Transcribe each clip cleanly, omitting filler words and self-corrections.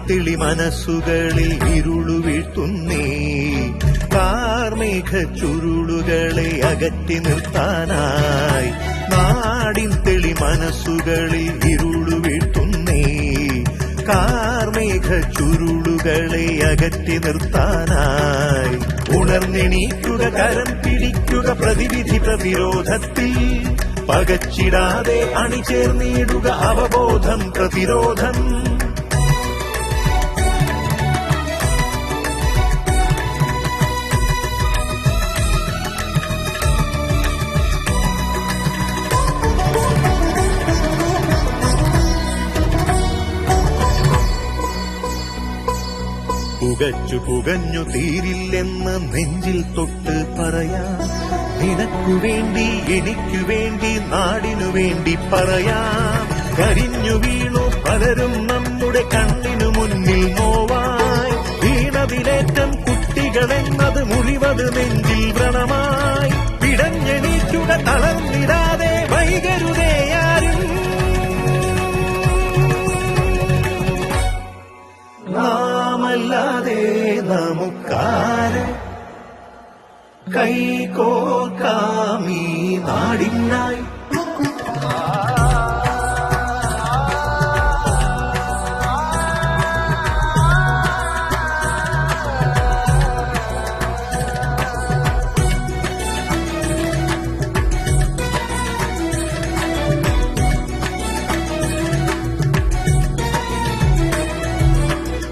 തെളി മനസ്സുകളിൽ ഇരുളു വീഴ്ത്തുന്നേ കാർമേഘ ചുരുളുകളെ അകറ്റി നിർത്താനായി. നാടിൻ തെളി മനസ്സുകളിൽ ഇരുളു വീഴ്ത്തുന്നേ കാർമേഘ ചുരുളുകളെ അകറ്റി നിർത്താനായി. ഉണർന്നെണീക്കുക, കരം പിടിക്കുക, പ്രതിവിധി പ്രതിരോധത്തിൽ പകച്ചിടാതെ അണിചേർന്നിടുക അവബോധം പ്രതിരോധം. പുകച്ചു പുകഞ്ഞു തീരില്ലെന്ന് നെഞ്ചിൽ തൊട്ട് പറയാം. നിനക്കു വേണ്ടി എനിക്കു വേണ്ടി നാടിനു വേണ്ടി പറയാം. കരിഞ്ഞു വീണു പലരും നമ്മുടെ കണ്ണിനു മുന്നിൽ നോവായി. വീണതിലേറ്റം കുട്ടികളെന്നത് മുറിവത് നെഞ്ചിൽ വ്രണമായി. പിടഞ്ഞെണീറ്റുക, തളർന്നിടാതെ വൈകരുതേയാരും. നാമല്ലാതെ നമുക്കാര് കൈകോർക്കാമീ നാടിനായി.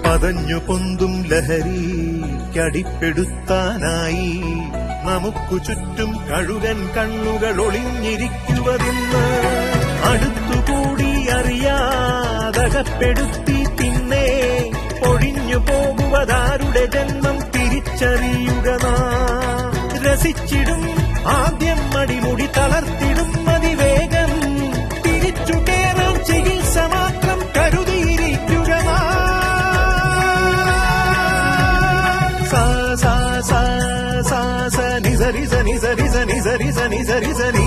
പതഞ്ഞു പൊന്തും ലഹരിക്കടിപ്പെടുത്താനായി നമുക്കു ചുറ്റും കഴുകൻ കണ്ണുകൾ ഒളിഞ്ഞിരിക്കുവതിന്ന്. അടുത്തുകൂടി അറിയാതകപ്പെടുത്തി പിന്നെ ഒഴിഞ്ഞു പോകുവതാരുടെ ജന്മം തിരിച്ചറിയുക നാം. രസിച്ചിടും ആദ്യം അടിമുടി തളർത്തിടും അതിവേഗം. തിരിച്ചു കേറാൻ ചികിത്സ മാത്രം കരുതിയിരിക്കുക നാം. నిజరి సని సరి సని సరి సని సరి సని